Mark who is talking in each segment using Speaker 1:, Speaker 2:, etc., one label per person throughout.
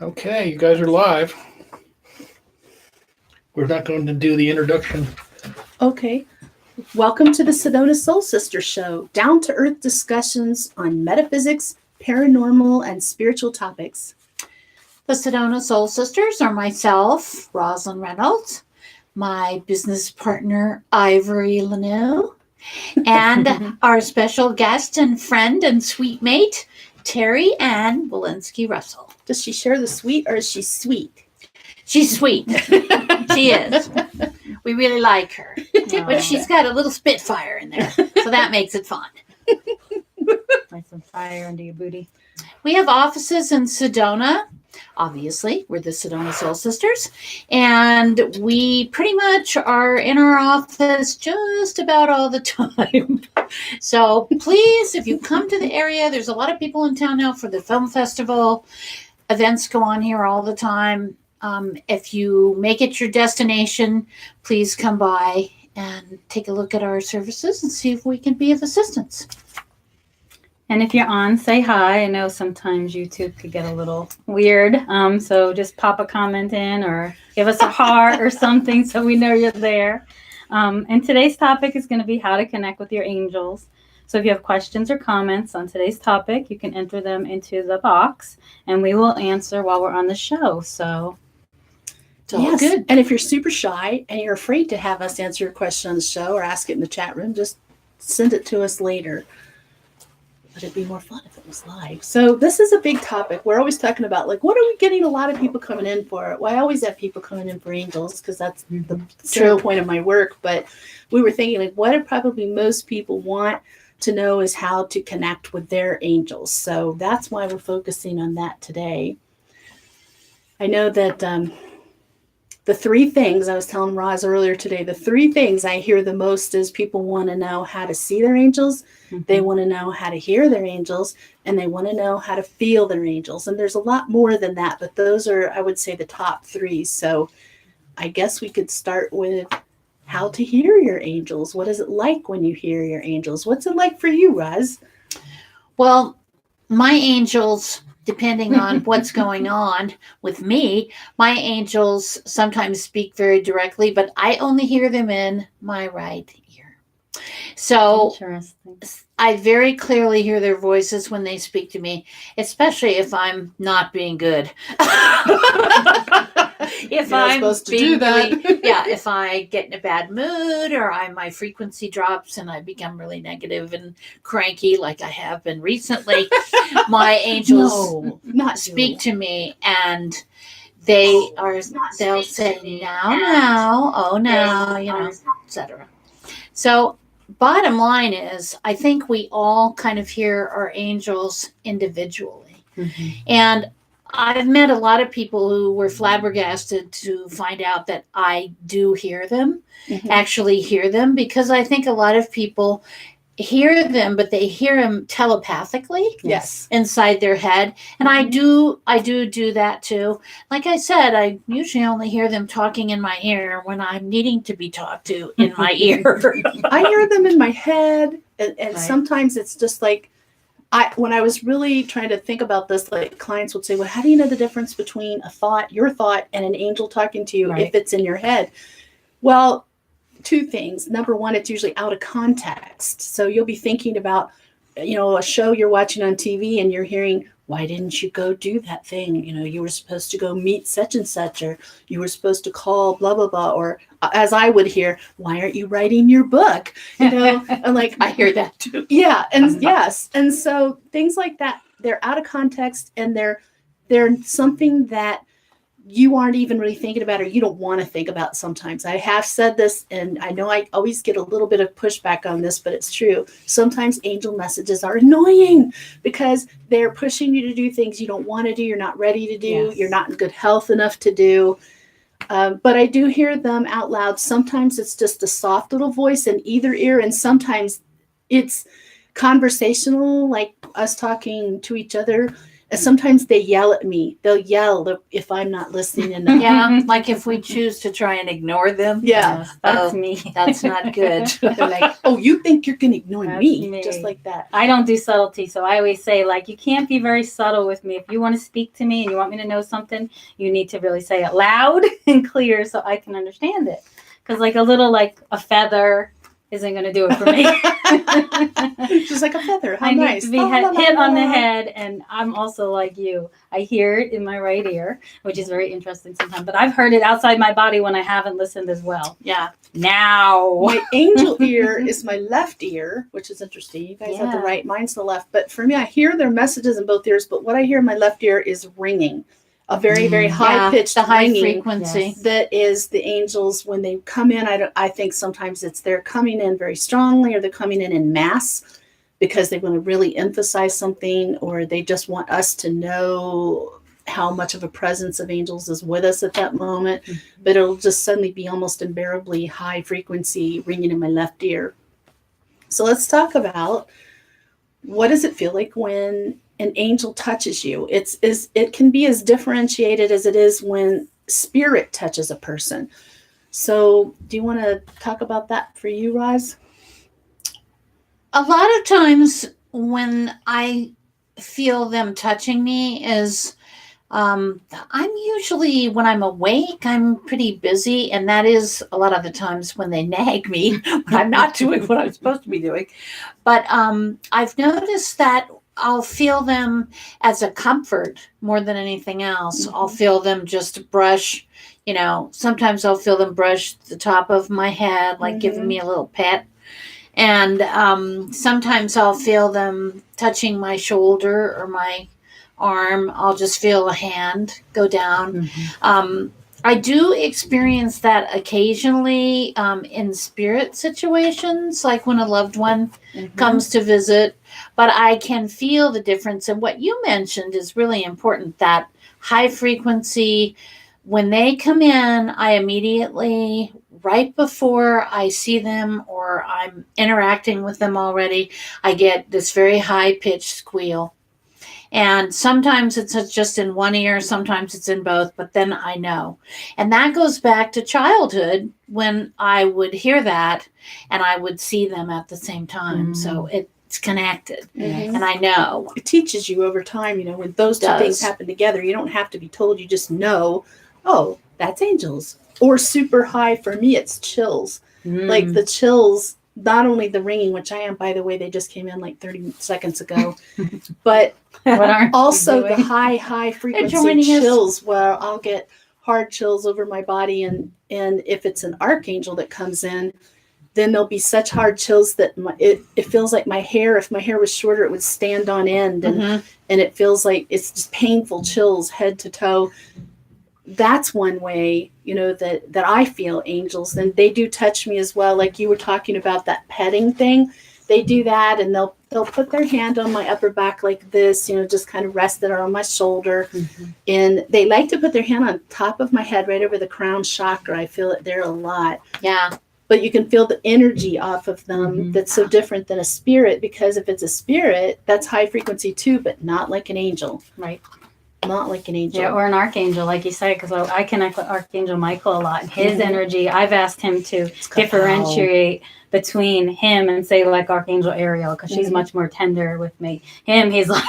Speaker 1: Okay, you guys are live. We're not going to do the introduction.
Speaker 2: Okay. Welcome to the Sedona Soul Sisters Show, down-to-earth discussions on metaphysics, paranormal, and spiritual topics.
Speaker 3: The Sedona Soul Sisters are myself, Rosalind Reynolds, my business partner, Ivory Lanou, and our special guest and friend and sweet mate, Terry Ann Walensky Russell.
Speaker 2: Does she share the sweet or is she sweet?
Speaker 3: She's sweet. She is. We really like her. But she's got a little spitfire in there, so that makes it fun.
Speaker 4: Like some fire under your booty.
Speaker 3: We have offices in Sedona. Obviously, we're the Sedona Soul Sisters, and we pretty much are in our office just about all the time. So please, if you come to the area, there's a lot of people in town now for the film festival. Events go on here all the time. If you make it your destination, please come by and take a look at our services and see if we can be of assistance.
Speaker 4: And if you're on, say hi. I know sometimes YouTube could get a little weird. So just pop a comment in or give us a heart or something so we know you're there. And today's topic is going to be how to connect with your angels. So if you have questions or comments on today's topic, you can enter them into the box and we will answer while we're on the show. So
Speaker 2: it's all good. And if you're super shy and you're afraid to have us answer your question on the show or ask it in the chat room, just send it to us later. But it'd be more fun if it was live. So this is a big topic. We're always talking about, like, what are we getting a lot of people coming in for? Well, I always have people coming in for angels because that's the center point of my work. But we were thinking, like, what probably most people want to know is how to connect with their angels. So that's why we're focusing on that today. I know that the three things, I was telling Roz earlier today, the three things I hear the most is people want to know how to see their angels, they want to know how to hear their angels, and they want to know how to feel their angels. And there's a lot more than that, but those are, I would say, the top three. So I guess we could start with how to hear your angels. What is it like when you hear your angels? What's it like for you, Roz?
Speaker 3: Well, my angels, depending on what's going on with me, my angels sometimes speak very directly, but I only hear them in my right ear. So I very clearly hear their voices when they speak to me, especially if I'm not being good. If I'm supposed to do that. Really, if I get in a bad mood or my frequency drops and I become really negative and cranky like I have been recently, my angels speak to me and they'll say now, etc. So bottom line is, I think we all kind of hear our angels individually. Mm-hmm. And I've met a lot of people who were flabbergasted to find out that I do hear them, actually hear them, because I think a lot of people hear them, but they hear them telepathically inside their head. And I do that too. Like I said, I usually only hear them talking in my ear when I'm needing to be talked to in my ear.
Speaker 2: I hear them in my head. And sometimes it's just like, when I was really trying to think about this, like, clients would say, well, how do you know the difference between your thought, and an angel talking to you if it's in your head? Well, two things. Number one, it's usually out of context. So you'll be thinking about, a show you're watching on TV and you're hearing, why didn't you go do that thing? You were supposed to go meet such and such, or you were supposed to call blah, blah, blah. Or as I would hear, why aren't you writing your book? And like,
Speaker 3: I hear that too.
Speaker 2: Yeah. And yes. And so things like that, they're out of context and they're something that you aren't even really thinking about, or you don't want to think about sometimes. I have said this, and I know I always get a little bit of pushback on this, but it's true. Sometimes angel messages are annoying because they're pushing you to do things you don't want to do, you're not ready to do, you're not in good health enough to do. But I do hear them out loud. Sometimes it's just a soft little voice in either ear, and sometimes it's conversational, like us talking to each other. And sometimes they yell at me. They'll yell if I'm not listening enough.
Speaker 3: Yeah, like if we choose to try and ignore them.
Speaker 2: Yeah.
Speaker 4: Yes, that's
Speaker 3: Oh,
Speaker 4: me.
Speaker 3: That's not good.
Speaker 2: They're like, oh, you think you're going to ignore
Speaker 4: That's
Speaker 2: me?
Speaker 4: me.
Speaker 2: Just like that.
Speaker 4: I don't do subtlety, so I always say, like, you can't be very subtle with me. If you want to speak to me and you want me to know something, you need to really say it loud and clear so I can understand it. Because, like, a feather isn't going to do it for me.
Speaker 2: Just like a feather. How
Speaker 4: I
Speaker 2: nice.
Speaker 4: need to be hit on the head, and I'm also like you. I hear it in my right ear, which is very interesting sometimes, but I've heard it outside my body when I haven't listened as well.
Speaker 3: Yeah.
Speaker 4: Now.
Speaker 2: My angel ear is my left ear, which is interesting. You guys have the
Speaker 4: Yeah.
Speaker 2: right. Mine's the left. But for me, I hear their messages in both ears, but what I hear in my left ear is ringing. A very, very high-pitched
Speaker 3: the high
Speaker 2: ringing.
Speaker 3: frequency.
Speaker 4: Yes.
Speaker 2: That is the angels when they come in. I think sometimes it's they're coming in very strongly, or they're coming in mass because they want to really emphasize something, or they just want us to know how much of a presence of angels is with us at that moment.
Speaker 4: Mhm.
Speaker 2: But it'll just suddenly be almost unbearably high frequency ringing in my left ear. So let's talk about, what does it feel like when an angel touches you? It can be as differentiated as it is when spirit touches a person. So do you want to talk about that for you, Roz?
Speaker 3: A lot of times when I feel them touching me is I'm usually, when I'm awake, I'm pretty busy, and that is a lot of the times when they nag me when I'm not doing what I'm supposed to be doing. But I've noticed that I'll feel them as a comfort more than anything else. I'll feel them just brush, sometimes I'll feel them brush the top of my head, like giving me a little pet. And sometimes I'll feel them touching my shoulder or my arm. I'll just feel a hand go down. I do experience that occasionally in spirit situations, like when a loved one comes to visit. But I can feel the difference. And what you mentioned is really important, that high frequency. When they come in, I immediately, right before I see them or I'm interacting with them already, I get this very high-pitched squeal. And sometimes it's just in one ear, sometimes it's in both, but then I know. And that goes back to childhood when I would hear that and I would see them at the same time. So it's connected. And I know.
Speaker 2: It teaches you over time, when those two things happen together. You don't have to be told, you just know, oh, that's angels. Or super high, for me, it's chills. Like the chills, not only the ringing, which I am, by the way, they just came in like 30 seconds ago, but also the high frequency chills where I'll get hard chills over my body. And if it's an archangel that comes in, then there'll be such hard chills that it feels like my hair, if my hair was shorter, it would stand on end. And it feels like it's just painful chills head to toe. That's one way, that I feel angels. And they do touch me as well. Like you were talking about that petting thing. They do that, and they'll put their hand on my upper back like this, just kind of rest it on my shoulder. And they like to put their hand on top of my head, right over the crown chakra. I feel it there a lot.
Speaker 3: Yeah.
Speaker 2: But you can feel the energy off of them that's so different than a spirit, because if it's a spirit, that's high frequency too, but not like an angel.
Speaker 4: Right.
Speaker 2: Not like an angel.
Speaker 4: Yeah, or an archangel, like you said, because I connect with Archangel Michael a lot. And his energy, I've asked him to differentiate between him and, say, like Archangel Ariel, because she's much more tender with me. He's like,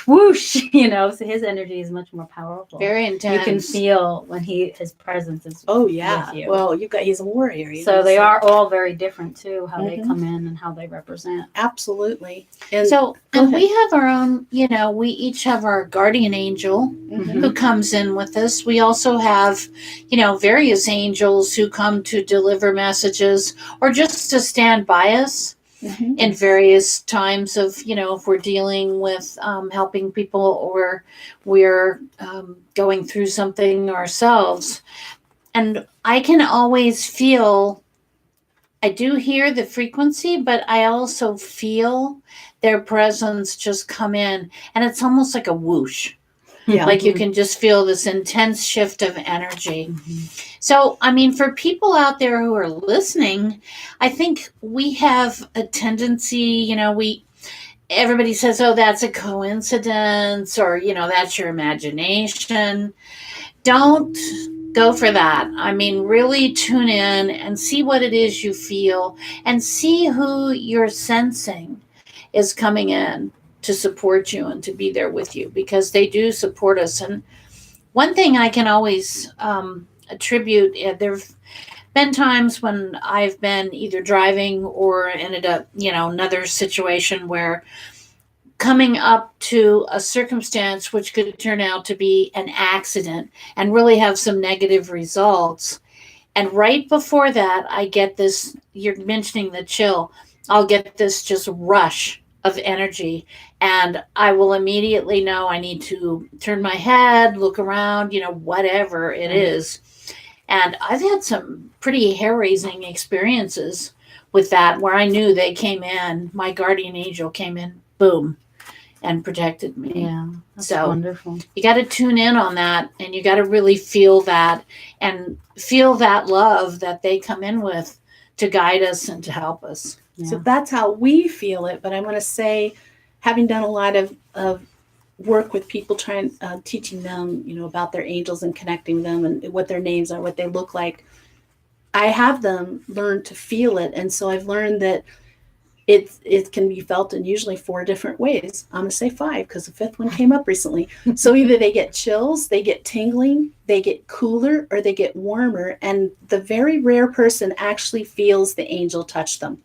Speaker 4: whoosh, so his energy is much more powerful.
Speaker 3: Very intense.
Speaker 4: You can feel when his presence is with you.
Speaker 2: Well, he's a warrior.
Speaker 4: So they are all very different too, how they come in and how they represent.
Speaker 2: Absolutely. And
Speaker 3: we have our own, we each have our guardian angel who comes in with us. We also have, various angels who come to deliver messages or just to stand by us. In various times of, if we're dealing with helping people or we're going through something ourselves. And I can always feel, I do hear the frequency, but I also feel their presence just come in. And it's almost like a whoosh.
Speaker 2: Yeah.
Speaker 3: Like you can just feel this intense shift of energy. So, for people out there who are listening, I think we have a tendency, everybody says, oh, that's a coincidence, or, that's your imagination. Don't go for that. I mean, really tune in and see what it is you feel and see who you're sensing is coming in to support you and to be there with you, because they do support us. And one thing I can always attribute, there've been times when I've been either driving or ended up, another situation where coming up to a circumstance which could turn out to be an accident and really have some negative results. And right before that, I get this, you're mentioning the chill, I'll get this just rush of energy. And I will immediately know I need to turn my head, look around, whatever it is. And I've had some pretty hair-raising experiences with that, where I knew they came in, my guardian angel came in, boom, and protected me.
Speaker 4: Yeah, that's
Speaker 3: so
Speaker 4: wonderful.
Speaker 3: You got to tune in on that, and you got to really feel that and feel that love that they come in with to guide us and to help us.
Speaker 4: Yeah.
Speaker 2: So that's how we feel it. But I want to say, having done a lot of work with people, teaching them, about their angels and connecting them and what their names are, what they look like, I have them learn to feel it. And so I've learned that it can be felt in usually 4 different ways. I'm going to say 5 because the 5th one came up recently. So either they get chills, they get tingling, they get cooler, or they get warmer. And the very rare person actually feels the angel touch them.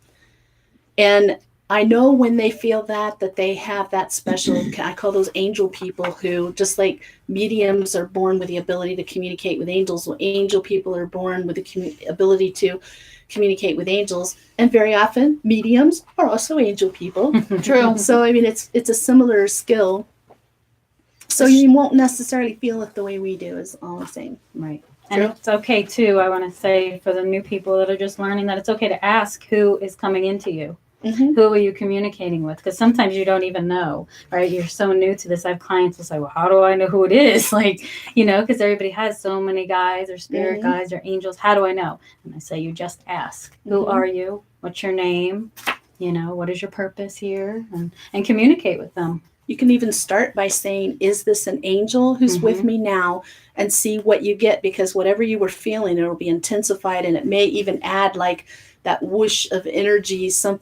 Speaker 2: And I know when they feel that they have that special, I call those angel people, who, just like mediums are born with the ability to communicate with angels, angel people are born with the ability to communicate with angels. And very often mediums are also angel people.
Speaker 3: True.
Speaker 2: So, I mean, it's a similar skill. So you won't necessarily feel it the way we do, is all I'm saying.
Speaker 4: Right. And it's okay too, I want to say, for the new people that are just learning, that it's okay to ask who is coming into you.
Speaker 2: Mm-hmm.
Speaker 4: Who are you communicating with? Because sometimes you don't even know, right? You're so new to this. I have clients who say, well, how do I know who it is? Like, because everybody has so many guides or spirit guides or angels. How do I know? And I say, you just ask. Who are you? What's your name? What is your purpose here? And communicate with them.
Speaker 2: You can even start by saying, is this an angel who's with me now? And see what you get, because whatever you were feeling, it'll be intensified, and it may even add like that whoosh of energy, some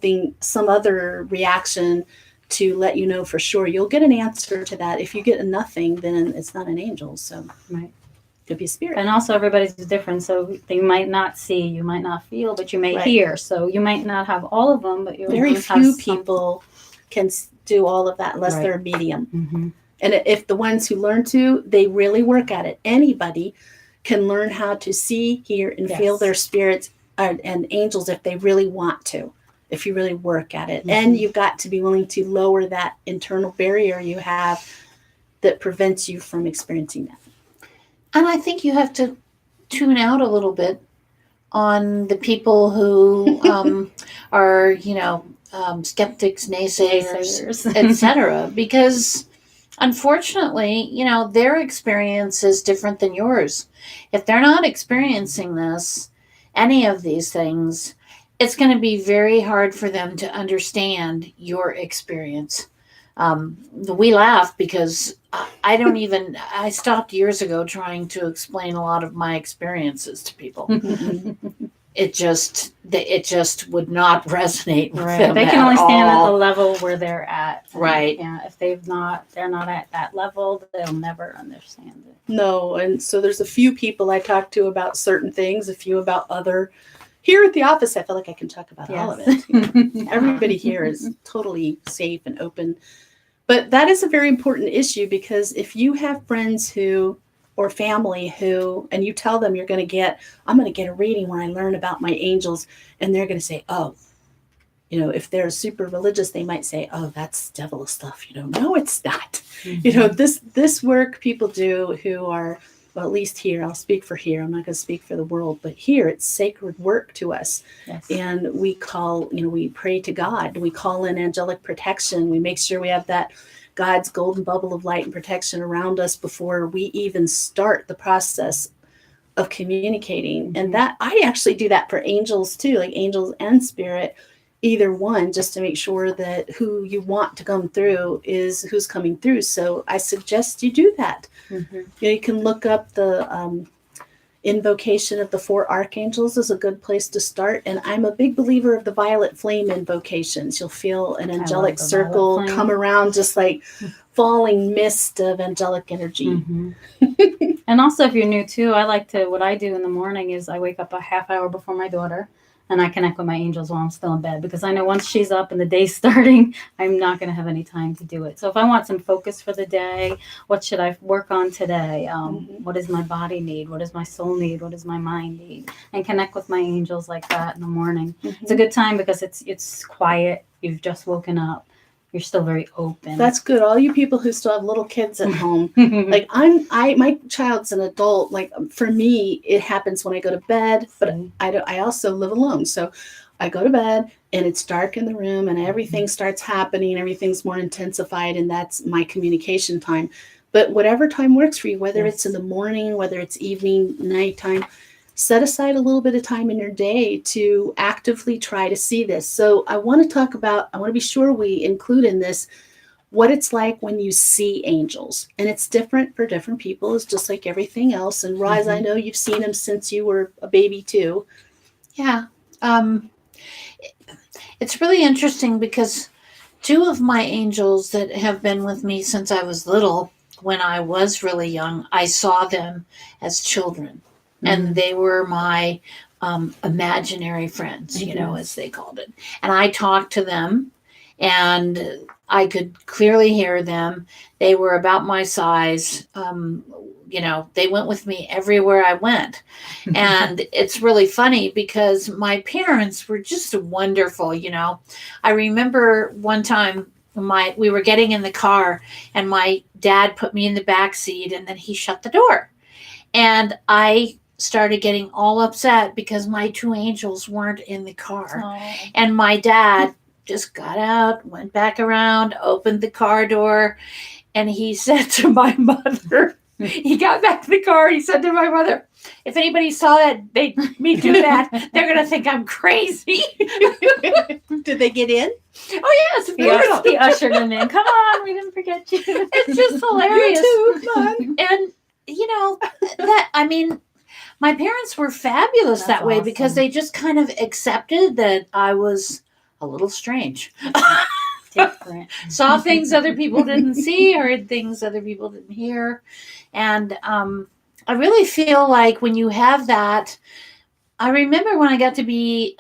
Speaker 2: other reaction to let you know for sure. You'll get an answer to that. If you get a nothing, then it's not an angel. So
Speaker 4: right.
Speaker 2: It could be a spirit.
Speaker 4: And also everybody's different. So they might not see, you might not feel, but you may hear. So you might not have all of them, but you
Speaker 2: very few people can do all of that unless they're a medium.
Speaker 4: Mm-hmm.
Speaker 2: And if the ones who learn to, they really work at it. Anybody can learn how to see, hear, and feel their spirits and angels if they really want to, if you really work at it. And you've got to be willing to lower that internal barrier you have that prevents you from experiencing that.
Speaker 3: And I think you have to tune out a little bit on the people who are, skeptics, naysayers, etc. Because unfortunately, their experience is different than yours. If they're not experiencing any of these things, it's going to be very hard for them to understand your experience. We laugh because I stopped years ago trying to explain a lot of my experiences to people. It just would not resonate with them.
Speaker 4: They can only stand at the level where they're at.
Speaker 3: Right.
Speaker 4: Yeah. If they're not at that level, they'll never understand it.
Speaker 2: No. And so there's a few people I talk to about certain things, a few about other. Here at the office, I feel like I can talk about all of it. Everybody here is totally safe and open. But that is a very important issue, because if you have friends or family who, and you tell them I'm going to get a reading when I learn about my angels, and they're going to say, oh, if they're super religious, they might say, oh, that's devil stuff. No, it's not. This work people do who are, well, at least here, I'll speak for here. I'm not going to speak for the world, but here it's sacred work to us.
Speaker 4: Yes.
Speaker 2: And we we pray to God. We call in angelic protection. We make sure we have that God's golden bubble of light and protection around us before we even start the process of communicating. And that I actually do that for angels too, like angels and spirit. either one, just to make sure that who you want to come through is who's coming through. So I suggest you do that. You can look up the invocation of the 4 archangels is a good place to start. And I'm a big believer of the violet flame invocations. You'll feel an angelic circle come around, just like falling mist of angelic energy.
Speaker 4: And also, if you're new too, what I do in the morning is I wake up a half hour before my daughter and I connect with my angels while I'm still in bed, because I know once she's up and the day's starting, I'm not going to have any time to do it. So if I want some focus for the day, what should I work on today? What does my body need? What does my soul need? What does my mind need? And connect with my angels like that in the morning. It's a good time because it's quiet. You've just woken up. You're still very open.
Speaker 2: That's good. All you people who still have little kids at home, like my child's an adult. Like for me, it happens when I go to bed, but I also live alone. So I go to bed and it's dark in the room and everything starts happening. Everything's more intensified, and that's my communication time. But whatever time works for you, whether it's in the morning, whether it's evening, nighttime, set aside a little bit of time in your day to actively try to see this. So I want to be sure we include in this what it's like when you see angels. And it's different for different people. It's just like everything else. And Roz, I know you've seen them since you were a baby too.
Speaker 3: Yeah. It's really interesting because 2 of my angels that have been with me since I was little, when I was really young, I saw them as children. And they were my imaginary friends, as they called it. And I talked to them and I could clearly hear them. They were about my size. They went with me everywhere I went. And it's really funny because my parents were just wonderful. I remember one time we were getting in the car and my dad put me in the back seat and then he shut the door. And I started getting all upset because my 2 angels weren't in the car. And my dad just got out, went back around, opened the car door, and he said to my mother, he got back to the car, he said to my mother, if anybody saw me do that, they're going to think I'm crazy.
Speaker 2: Did they get in?
Speaker 3: Oh, yes.
Speaker 4: He ushered them in. Come on, we didn't forget you.
Speaker 3: It's just hilarious.
Speaker 2: You too, come on.
Speaker 3: And, my parents were fabulous that way because they just kind of accepted that I was a little strange.
Speaker 4: Different.
Speaker 3: Saw things other people didn't see, heard things other people didn't hear. And I really feel like when you have that, I remember when I got to be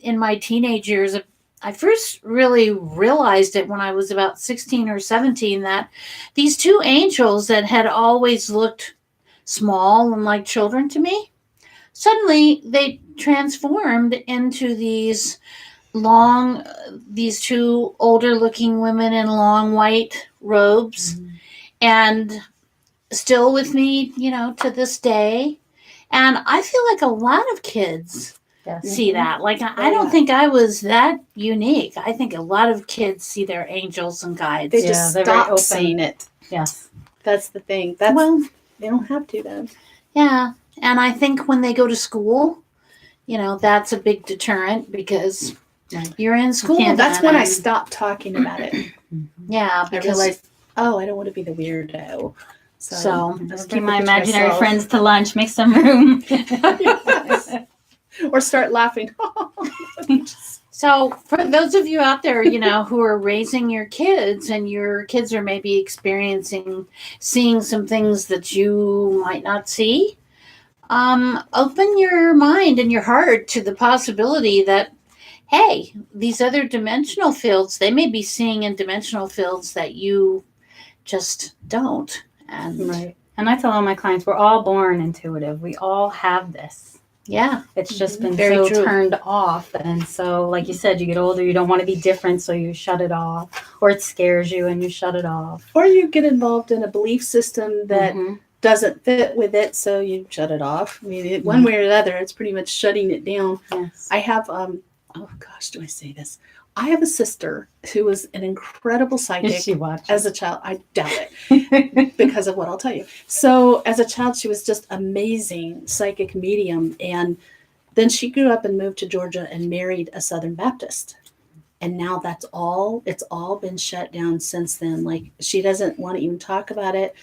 Speaker 3: in my teenage years, I first really realized it when I was about 16 or 17, that these 2 angels that had always looked small and like children to me, suddenly they transformed into these 2 older looking women in long white robes, and still with me, to this day. And I feel like a lot of kids see that. Like, I don't think I was that unique. I think a lot of kids see their angels and guides.
Speaker 2: They just stop seeing it.
Speaker 4: Yes.
Speaker 2: That's the thing. They don't have to then.
Speaker 3: Yeah. And I think when they go to school, that's a big deterrent because you're in school.
Speaker 2: That's when I stopped talking about it.
Speaker 3: Yeah.
Speaker 2: I realized, I don't want to be the weirdo.
Speaker 3: So
Speaker 4: bring my imaginary friends to lunch. Make some room.
Speaker 2: Or start laughing.
Speaker 3: So for those of you out there, who are raising your kids and your kids are maybe seeing some things that you might not see, open your mind and your heart to the possibility that, hey, these other dimensional fields, they may be seeing in dimensional fields that you just don't.
Speaker 4: And I tell all my clients, we're all born intuitive. We all have this.
Speaker 3: Yeah.
Speaker 4: It's just been
Speaker 3: Very
Speaker 4: so
Speaker 3: true.
Speaker 4: turned off. And so, like you said, you get older, you don't want to be different, so you shut it off. Or it scares you and you shut it off.
Speaker 2: Or you get involved in a belief system that doesn't fit with it, so you shut it off. I mean, one way or the other, it's pretty much shutting it down.
Speaker 4: Yes.
Speaker 2: I have, do I say this? I have a sister who was an incredible psychic as a child. I doubt it because of what I'll tell you. So as a child, she was just amazing psychic medium. And then she grew up and moved to Georgia and married a Southern Baptist. And now it's all been shut down since then. Like, she doesn't want to even talk about it.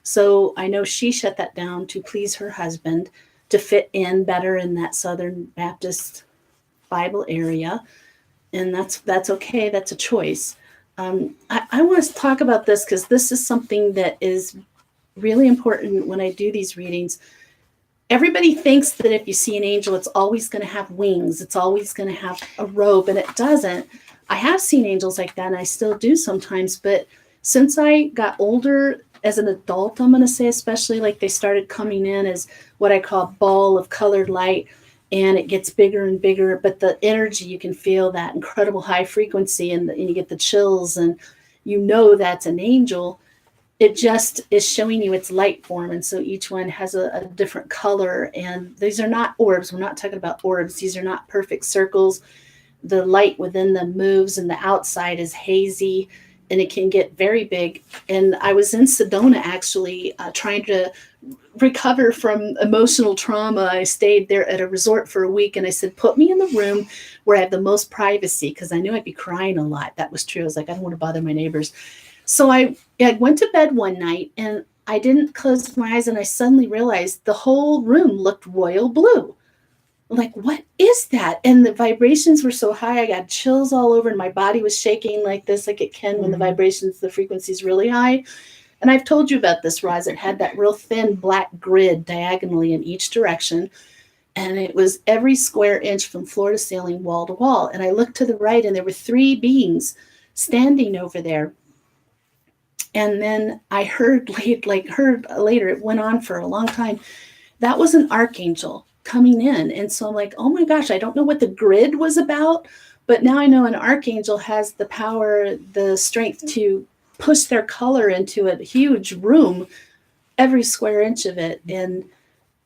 Speaker 2: So I know she shut that down to please her husband, to fit in better in that Southern Baptist Bible area. And that's okay. That's a choice. I want to talk about this because this is something that is really important when I do these readings. Everybody thinks that if you see an angel, it's always going to have wings. It's always going to have a robe, and it doesn't. I have seen angels like that, and I still do sometimes. But since I got older, as an adult, I'm going to say, especially, like, they started coming in as what I call a ball of colored light, and it gets bigger and bigger. But the energy, you can feel that incredible high frequency, and you get the chills, and you know that's an angel. It just is showing you its light form. And so each one has a different color. And these are not orbs. We're not talking about orbs. These are not perfect circles. The light within them moves, and the outside is hazy, and it can get very big. And I was in Sedona, actually, trying to recover from emotional trauma. I stayed there at a resort for a week, and I said, put me in the room where I have the most privacy, because I knew I'd be crying a lot. That was true. I was like, I don't want to bother my neighbors. So I went to bed one night, and I didn't close my eyes, and I suddenly realized the whole room looked royal blue. I'm like, what is that? And the vibrations were so high, I got chills all over, and my body was shaking like this, like it can when the vibrations, the frequency is really high. And I've told you about this, Roz. It had that real thin black grid diagonally in each direction. And it was every square inch from floor to ceiling, wall to wall. And I looked to the right, and there were 3 beings standing over there. And then I heard later, it went on for a long time, that was an archangel coming in. And so I'm like, oh my gosh, I don't know what the grid was about, but now I know an archangel has the power, the strength to push their color into a huge room, every square inch of it. And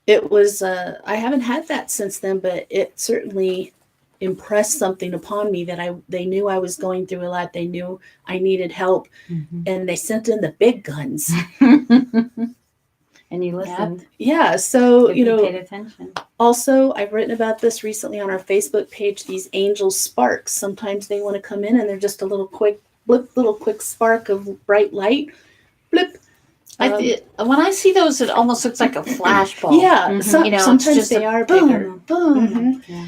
Speaker 2: it was, I haven't had that since then, but it certainly impressed something upon me that they knew I was going through a lot. They knew I needed help, and they sent in the big guns.
Speaker 4: And you listened.
Speaker 2: Yeah. So,
Speaker 4: You paid attention.
Speaker 2: Also, I've written about this recently on our Facebook page, these angel sparks. Sometimes they want to come in, and they're just a little quick blip, little quick spark of bright light. Blip.
Speaker 3: When I see those, it almost looks like a flashbulb.
Speaker 2: Yeah. Sometimes
Speaker 3: just
Speaker 2: they are
Speaker 3: boom,
Speaker 2: bigger.
Speaker 3: boom.
Speaker 4: Yeah.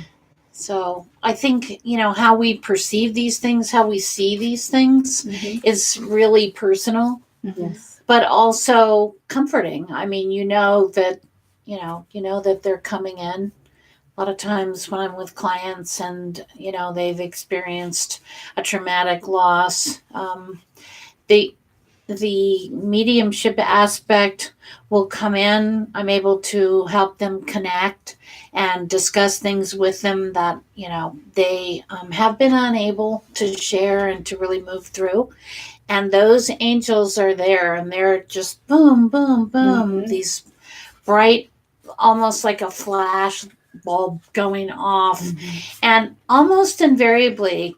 Speaker 3: So I think, how we perceive these things, how we see these things is really personal,
Speaker 4: Yes.
Speaker 3: but also comforting. I mean, that they're coming in. A lot of times when I'm with clients and, they've experienced a traumatic loss, the mediumship aspect will come in. I'm able to help them connect and discuss things with them that, they have been unable to share and to really move through. And those angels are there, and they're just boom, boom, boom. These bright, almost like a flash bulb going off. And almost invariably,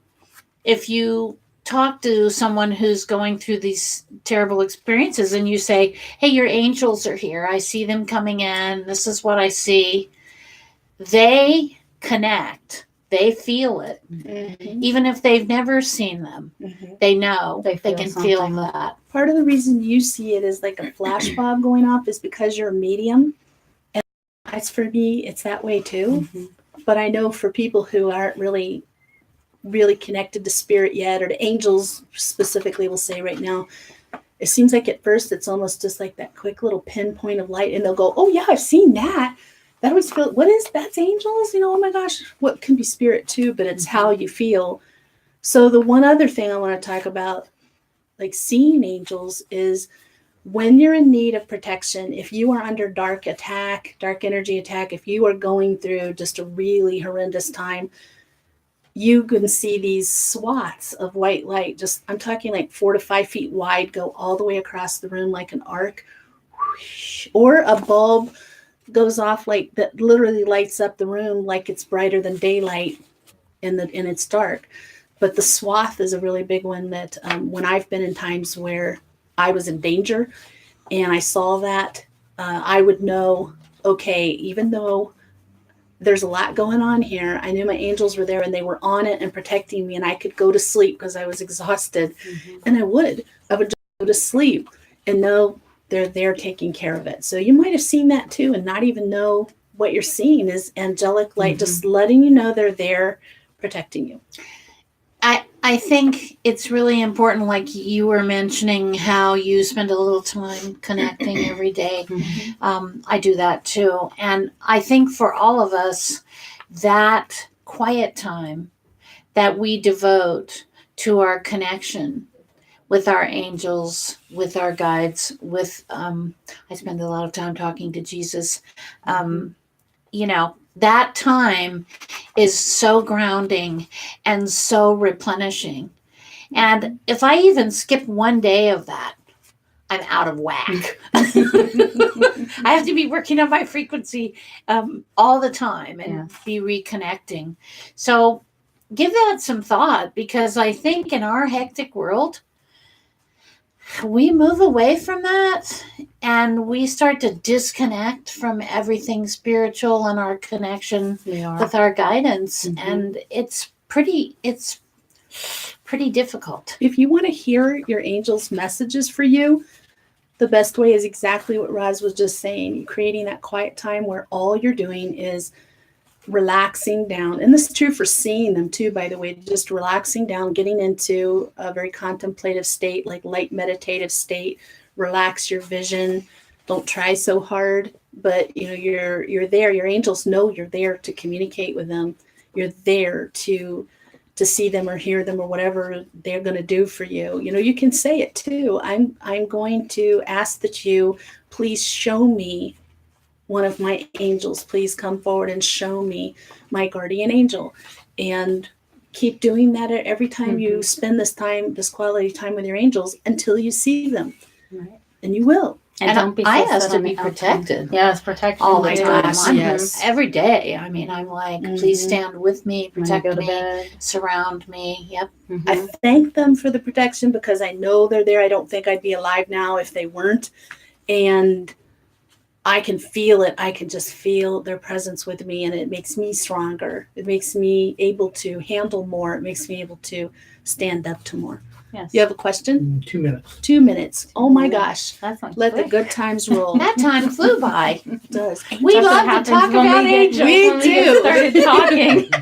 Speaker 3: if you talk to someone who's going through these terrible experiences and you say, hey, your angels are here, I see them coming in, this is what I see, they connect, they feel it. Even if they've never seen them, they know they can feel that.
Speaker 2: Part of the reason you see it as like a flash bulb going off is because you're a medium, and as for me, it's that way too. But I know for people who aren't really connected to spirit yet, or to angels specifically, we'll say right now, it seems like at first it's almost just like that quick little pinpoint of light, and they'll go, oh yeah, I've seen that. That always feel, what is that's angels? Oh my gosh, what can be spirit too, but it's how you feel. So the one other thing I want to talk about, like seeing angels, is when you're in need of protection, if you are under dark energy attack, if you are going through just a really horrendous time, you can see these swaths of white light, just, I'm talking like 4 to 5 feet wide, go all the way across the room like an arc. Or a bulb goes off like that, literally lights up the room like it's brighter than daylight and it's dark. But the swath is a really big one that when I've been in times where I was in danger and I saw that, I would know, okay, even though there's a lot going on here. I knew my angels were there and they were on it and protecting me, and I could go to sleep because I was exhausted. And I would just go to sleep and know they're there taking care of it. So you might have seen that too and not even know what you're seeing is angelic light, just letting you know they're there protecting you.
Speaker 3: I think it's really important, like you were mentioning, how you spend a little time connecting every day. I do that too. And I think for all of us, that quiet time that we devote to our connection with our angels, with our guides, with, I spend a lot of time talking to Jesus, you know, that time is so grounding and so replenishing. And if I even skip one day of that, I'm out of whack. I have to be working on my frequency all the time and be reconnecting. So give that some thought, because I think in our hectic world, we move away from that and we start to disconnect from everything spiritual and our connection with our guidance. And it's pretty difficult.
Speaker 2: If you want to hear your angels' messages for you, the best way is exactly what Roz was just saying, creating that quiet time where all you're doing is relaxing down. And this is true for seeing them too, by the way, just relaxing down, getting into a very contemplative state, like light meditative state. Relax your vision. Don't try so hard, but you know, you're there. Your angels know you're there to communicate with them. You're there to see them or hear them or whatever they're going to do for you. You know, you can say it too. I'm going to ask that you please show me one of my angels. Please come forward and show me my guardian angel. And keep doing that every time you spend this quality time with your angels until you see them. Right. And you will.
Speaker 3: And don't be so I ask to be protected.
Speaker 4: Yes, protection.
Speaker 3: All the time.
Speaker 2: Yes.
Speaker 3: Every day. I mean, I'm like, please stand with me, protect me, surround me. Yep.
Speaker 2: I thank them for the protection because I know they're there. I don't think I'd be alive now if they weren't. And I can feel it. I can just feel their presence with me, and it makes me stronger. It makes me able to handle more. It makes me able to stand up to more.
Speaker 4: Yes.
Speaker 2: You have a question?
Speaker 1: 2 minutes.
Speaker 2: 2 minutes. Oh my gosh.
Speaker 4: That's like
Speaker 2: Let the good times roll.
Speaker 3: That time flew by.
Speaker 2: It does.
Speaker 3: We love to talk about angels.
Speaker 2: We do.
Speaker 4: Started talking.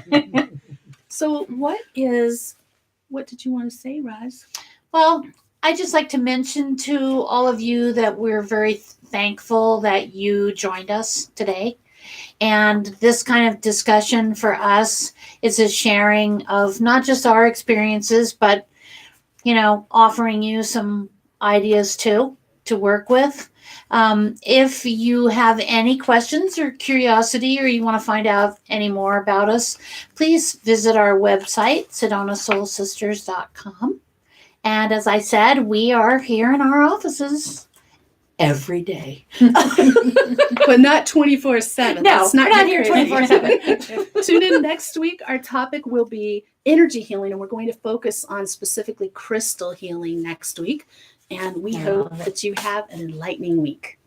Speaker 2: So what did you want to say, Roz?
Speaker 3: Well, I just like to mention to all of you that we're very thankful that you joined us today. And this kind of discussion for us is a sharing of not just our experiences, but, you know, offering you some ideas too to work with. If you have any questions or curiosity, or you want to find out any more about us, please visit our website, SedonaSoulSisters.com. And as I said, we are here in our offices every day.
Speaker 2: But not 24/7.
Speaker 3: No, we're not here 24/7.
Speaker 2: Tune in next week. Our topic will be energy healing, and we're going to focus on specifically crystal healing next week. And we hope that you have an enlightening week.